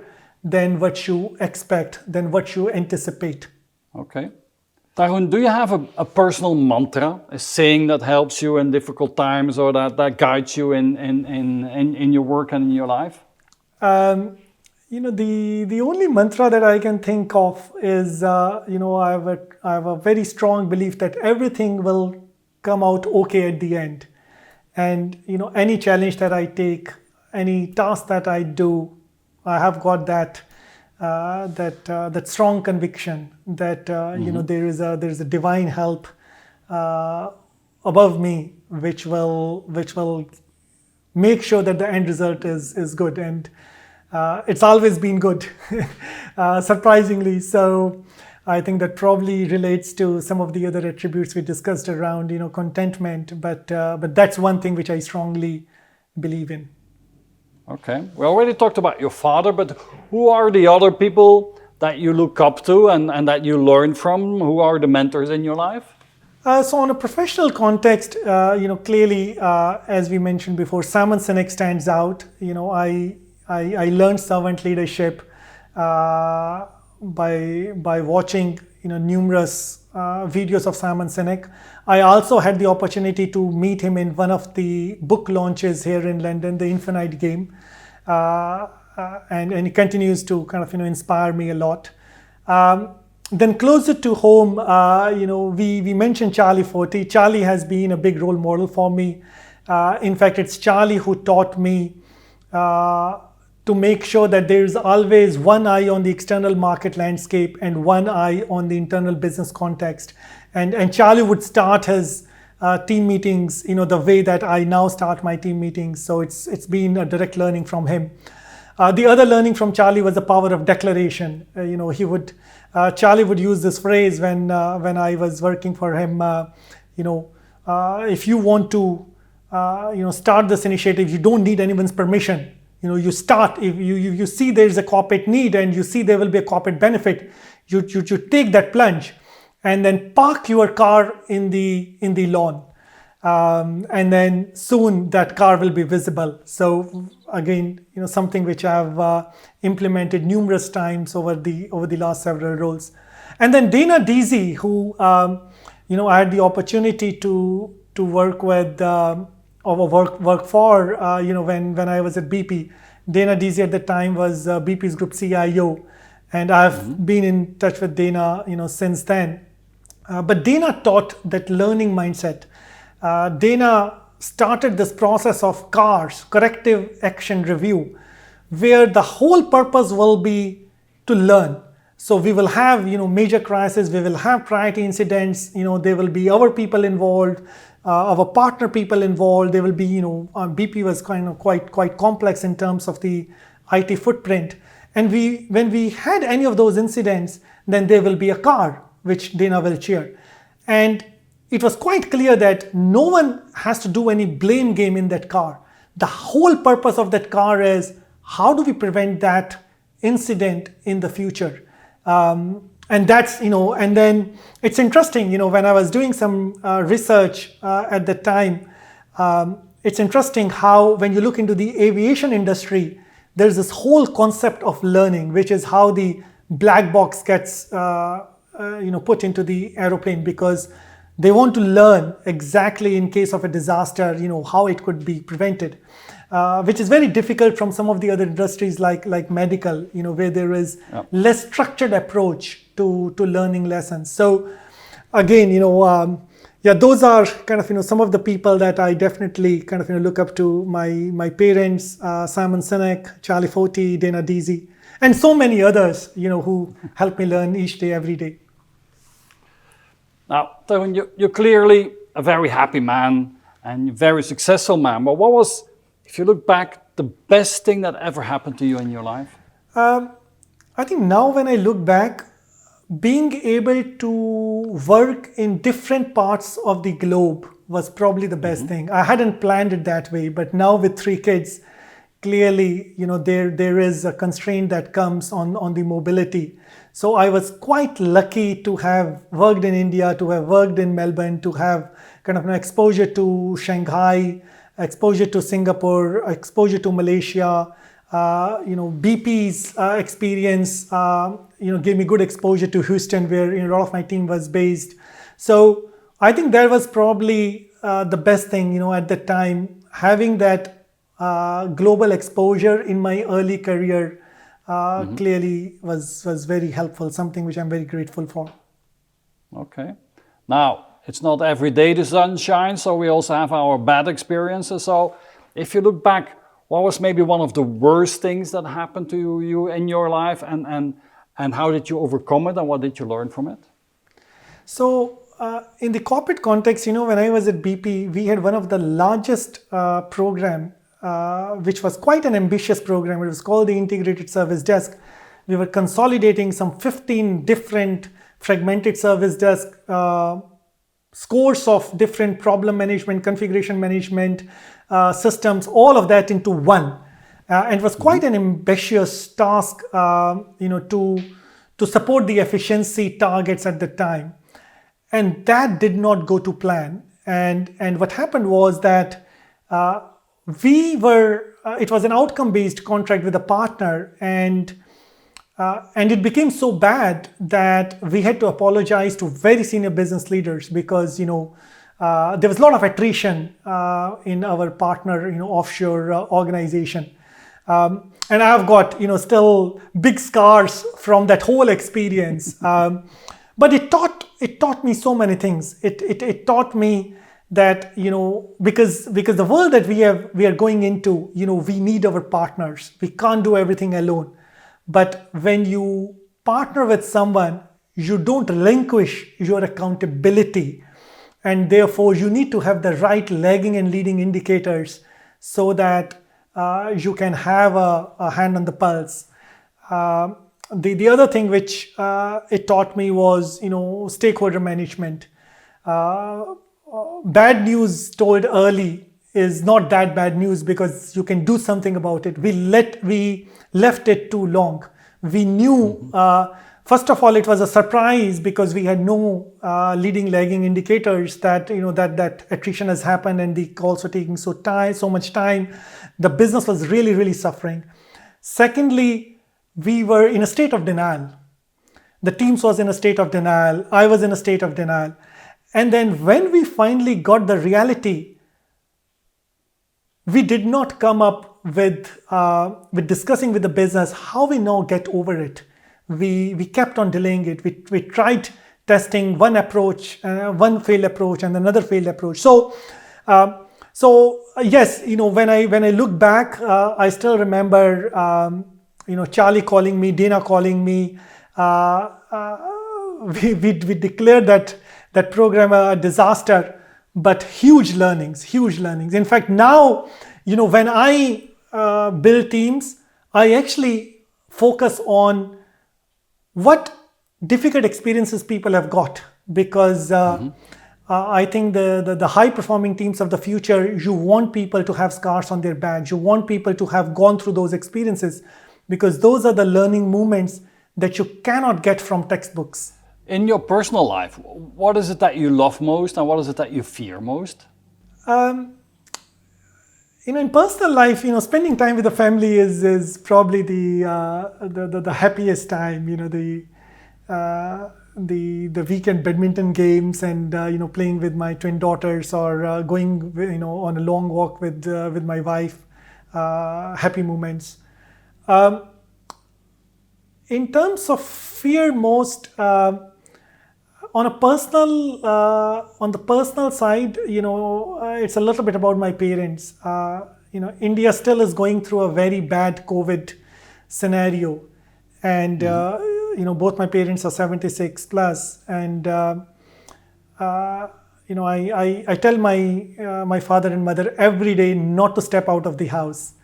than what you expect, than what you anticipate. Okay. Tarun, do you have a personal mantra, a saying that helps you in difficult times, or that guides you in your work and in your life? The only mantra that I can think of is I have a very strong belief that everything will come out okay at the end, and any challenge that I take, any task that I do, I have got that strong conviction that there is a divine help above me, which will make sure that the end result is good, and it's always been good, surprisingly. So I think that probably relates to some of the other attributes we discussed around contentment, but that's one thing which I strongly believe in. Okay, we already talked about your father, but who are the other people that you look up to and that you learn from? Who are the mentors in your life? So on a professional context, clearly, as we mentioned before, Simon Sinek stands out. I learned servant leadership by watching numerous videos of Simon Sinek. I also had the opportunity to meet him in one of the book launches here in London, The Infinite Game, and he continues to kind of inspire me a lot. Then closer to home, we mentioned Charlie Forti. Charlie has been a big role model for me. In fact, it's Charlie who taught me to make sure that there's always one eye on the external market landscape and one eye on the internal business context. And Charlie would start his team meetings, the way that I now start my team meetings. So it's been a direct learning from him. The other learning from Charlie was the power of declaration. Charlie would use this phrase when I was working for him. If you want to, start this initiative, you don't need anyone's permission. You start. If you see there's a corporate need and you see there will be a corporate benefit, you take that plunge, and then park your car in the lawn, and then soon that car will be visible. So again, something which I've implemented numerous times over the last several roles. And then Dana Deasy, who I had the opportunity to work with or work for when I was at BP. Dana Deasy at the time was BP's group CIO, and I've been in touch with Dana since then. But Dana taught that learning mindset. Dana started this process of CARS, Corrective Action Review, where the whole purpose will be to learn. So we will have, major crises, we will have priority incidents, there will be our people involved, our partner people involved. There will be, BP was kind of quite complex in terms of the IT footprint. And when we had any of those incidents, then there will be a car which Dana will chair. And it was quite clear that no one has to do any blame game in that car. The whole purpose of that car is how do we prevent that incident in the future? And that's, and then it's interesting, when I was doing some research at the time, it's interesting how when you look into the aviation industry, there's this whole concept of learning, which is how the black box gets, put into the aeroplane, because they want to learn exactly in case of a disaster, how it could be prevented. Which is very difficult from some of the other industries like medical, where there is less structured approach to learning lessons. So again, those are kind of, some of the people that I definitely kind of, look up to. My parents, Simon Sinek, Charlie Forti, Dana Deasy, and so many others, who help me learn each day, every day. Now, Tarun, you're clearly a very happy man and a very successful man, but what was, if you look back, the best thing that ever happened to you in your life? I think now when I look back, being able to work in different parts of the globe was probably the best thing. I hadn't planned it that way, but now with 3 kids, clearly, there is a constraint that comes on the mobility. So I was quite lucky to have worked in India, to have worked in Melbourne, to have kind of an exposure to Shanghai, exposure to Singapore, exposure to Malaysia. BP's experience, gave me good exposure to Houston, where a lot of my team was based. So I think that was probably the best thing, at the time, having that global exposure in my early career clearly was very helpful, something which I'm very grateful for. Okay. Now, it's not every day the sun shines, so we also have our bad experiences. So if you look back, what was maybe one of the worst things that happened to you in your life, and how did you overcome it, and what did you learn from it? So in the corporate context, when I was at BP, we had one of the largest program, which was quite an ambitious program. It was called the Integrated Service Desk. We were consolidating some 15 different fragmented service desk, scores of different problem management, configuration management systems, all of that into one. And it was quite an ambitious task, to support the efficiency targets at the time. And that did not go to plan. And what happened was that it was an outcome-based contract with a partner, and it became so bad that we had to apologize to very senior business leaders, because there was a lot of attrition in our partner offshore organization, and I've got still big scars from that whole experience. But it taught me so many things. It taught me that because the world that we are going into, we need our partners. We can't do everything alone. But when you partner with someone, you don't relinquish your accountability, and therefore you need to have the right lagging and leading indicators so that you can have a hand on the pulse. The other thing which it taught me was stakeholder management. Bad news told early is not that bad news, because you can do something about it. We left it too long. We knew, first of all, it was a surprise because we had no leading lagging indicators that that attrition has happened, and the calls were taking so much time. The business was really, really suffering. Secondly, we were in a state of denial. The teams was in a state of denial. I was in a state of denial. And then when we finally got the reality, we did not come up with discussing with the business how we now get over it. We kept on delaying it. We tried testing one approach, one failed approach and another failed approach. Yes, when I look back, I still remember Charlie calling me, Dana calling me. We declared that program a disaster, but huge learnings. In fact, now when I build teams, I actually focus on what difficult experiences people have got, because I think the high performing teams of the future, you want people to have scars on their backs. You want people to have gone through those experiences, because those are the learning moments that you cannot get from textbooks. In your personal life, what is it that you love most and what is it that you fear most? In personal life, spending time with the family is probably the happiest time. The weekend badminton games and playing with my twin daughters, or going on a long walk with my wife. Happy moments. In terms of fear most, on the personal side, it's a little bit about my parents. India still is going through a very bad COVID scenario, and both my parents are 76 plus, and I tell my father and mother every day not to step out of the house.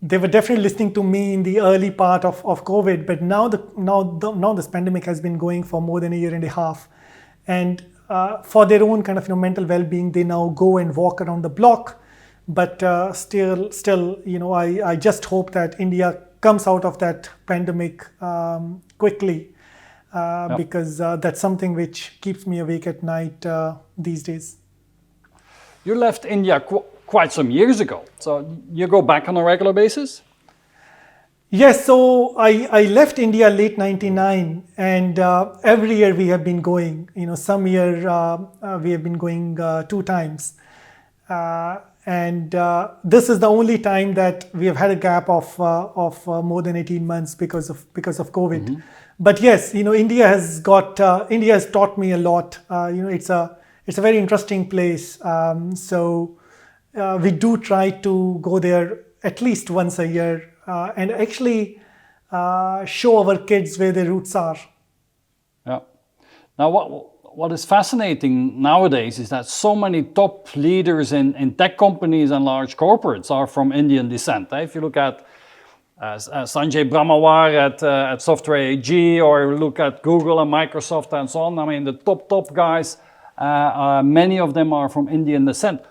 They were definitely listening to me in the early part of COVID, but now this pandemic has been going for more than a year and a half, and for their own kind of mental well-being, they now go and walk around the block. But still, I just hope that India comes out of that pandemic quickly, because that's something which keeps me awake at night these days. You left India quite some years ago, so you go back on a regular basis? Yes, so I left India late '99, and every year we have been going. Some year we have been going 2 times, and this is the only time that we have had a gap of more than 18 months because of COVID. Mm-hmm. But yes, India has taught me a lot. It's a very interesting place. So we do try to go there at least once a year, and actually show our kids where their roots are. Yeah. Now, what is fascinating nowadays is that so many top leaders in tech companies and large corporates are from Indian descent. If you look at Sanjay Brahmawar at Software AG, or look at Google and Microsoft and so on, I mean, the top guys, many of them are from Indian descent.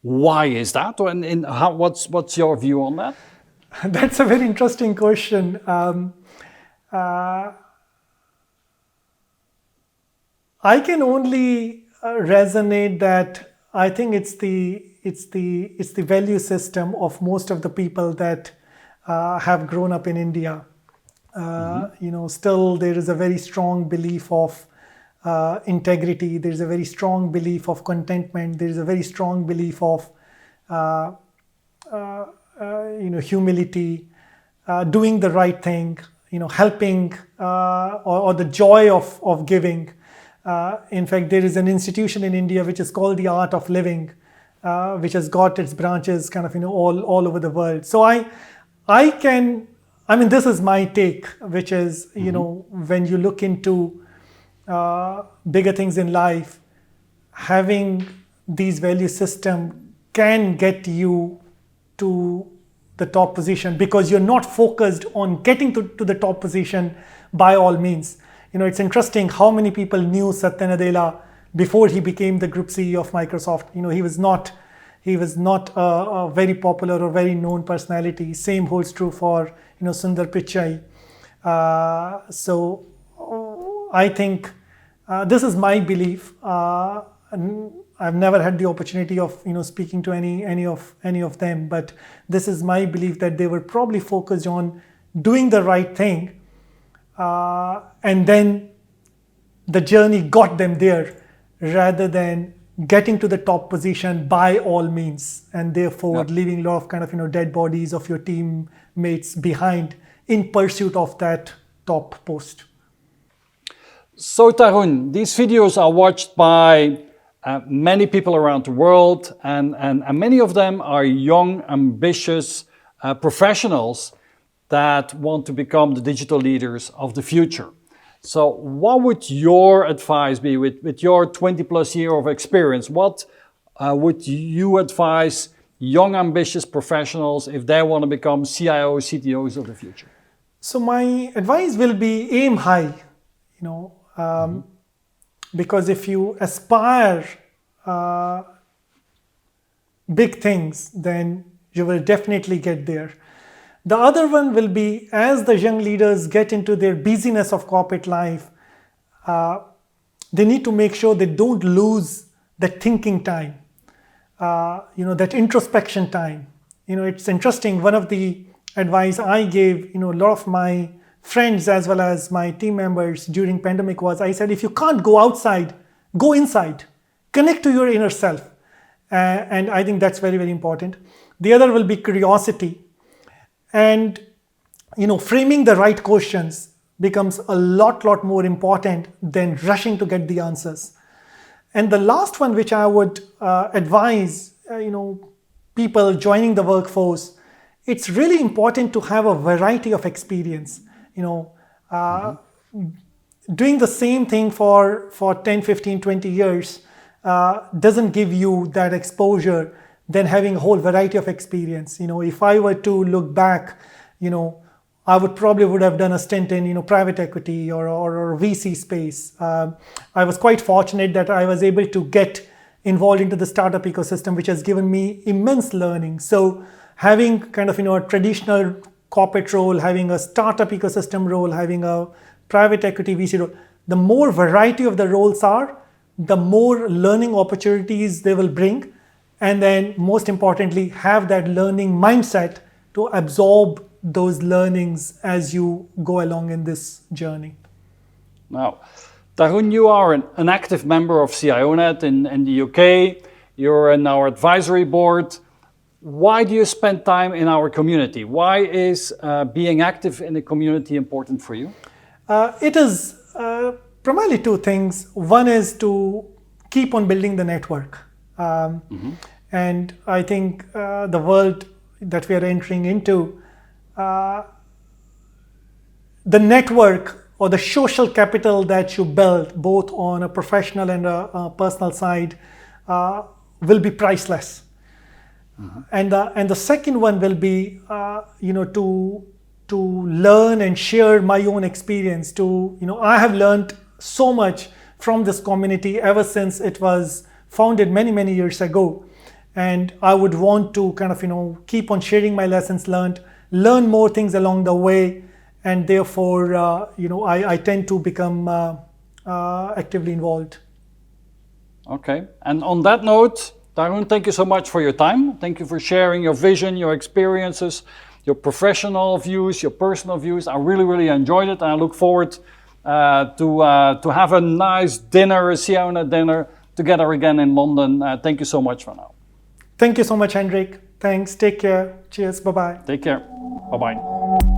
Why is that? And what's your view on that? That's a very interesting question. I can only resonate that I think it's the value system of most of the people that have grown up in India. Still there is a very strong belief of integrity. There is a very strong belief of contentment. There is a very strong belief of humility, doing the right thing, helping, or the joy of giving. In fact, there is an institution in India which is called the Art of Living, which has got its branches kind of all over the world. So this is my take, which is when you look into bigger things in life, having these value system can get you to the top position, because you're not focused on getting to the top position by all means. It's interesting how many people knew Satya Nadella before he became the group CEO of Microsoft. He was not a very popular or very known personality. Same holds true for Sundar Pichai. So I think this is my belief. I've never had the opportunity of speaking to any of them, but this is my belief that they were probably focused on doing the right thing, and then the journey got them there, rather than getting to the top position by all means, and therefore leaving a lot of kind of dead bodies of your teammates behind in pursuit of that top post. So Tarun, these videos are watched by many people around the world, and many of them are young, ambitious professionals that want to become the digital leaders of the future. So what would your advice be with your 20 plus year of experience? What would you advise young, ambitious professionals if they want to become CIOs, CTOs of the future? So my advice will be aim high, because if you aspire big things, then you will definitely get there. The other one will be, as the young leaders get into their busyness of corporate life, they need to make sure they don't lose that thinking time, that introspection time. It's interesting. One of the advice I gave, a lot of my friends as well as my team members during pandemic was, I said, if you can't go outside, go inside, connect to your inner self. And I think that's very, very important. The other will be curiosity. And, framing the right questions becomes a lot more important than rushing to get the answers. And the last one, which I would advise, people joining the workforce, it's really important to have a variety of experience. Doing the same thing for 10, 15, 20 years doesn't give you that exposure than having a whole variety of experience. If I were to look back, I would have done a stint in, private equity or VC space. I was quite fortunate that I was able to get involved into the startup ecosystem, which has given me immense learning. So having kind of, a traditional corporate role, having a startup ecosystem role, having a private equity VC role, the more variety of the roles are, the more learning opportunities they will bring. And then most importantly, have that learning mindset to absorb those learnings as you go along in this journey. Now, Tarun, you are an active member of CIONET in the UK. You're in our advisory board. Why do you spend time in our community? Why is being active in the community important for you? It is primarily two things. One is to keep on building the network. And I think the world that we are entering into, the network or the social capital that you build, both on a professional and a personal side, will be priceless. And the second one will be, to learn and share my own experience. I have learned so much from this community ever since it was founded many years ago. And I would want to kind of, keep on sharing my lessons learned, learn more things along the way. And therefore, I tend to become actively involved. Okay. And on that note, Tarun, thank you so much for your time. Thank you for sharing your vision, your experiences, your professional views, your personal views. I really enjoyed it. And I look forward to have a nice dinner, a CIONET dinner together again in London. Thank you so much for now. Thank you so much, Hendrik. Thanks. Take care. Cheers. Bye-bye. Take care. Bye-bye.